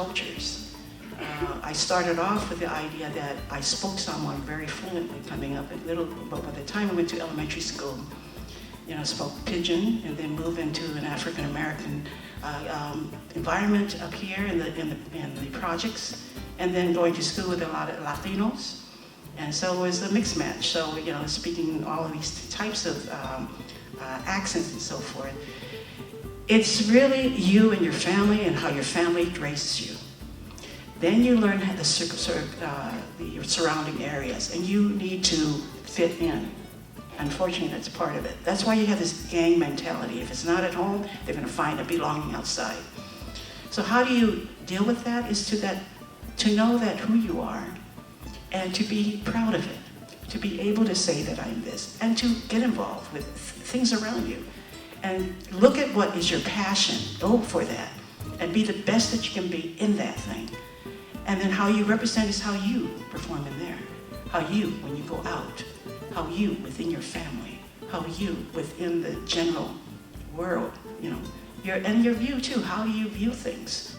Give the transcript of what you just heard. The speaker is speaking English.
cultures. I started off with the idea that I spoke someone very fluently coming up at little, but by the time I went to elementary school, you know, spoke Pidgin and then moved into an African American environment up here in the projects, and then going to school with a lot of Latinos. And so it was a mixed match. So, you know, speaking all of these types of accents and so forth. It's really you and your family and how your family raises you. Then you learn how the surrounding areas, and you need to fit in. Unfortunately, that's part of it. That's why you have this gang mentality. If it's not at home, they're going to find a belonging outside. So how do you deal with that? Is to know that who you are, and to be proud of it, to be able to say that I'm this, and to get involved with things around you. And look at what is your passion, go for that, and be the best that you can be in that thing. And then how you represent is how you perform in there, how you, when you go out, how you within your family, how you within the general world, you know, and your view too, how you view things.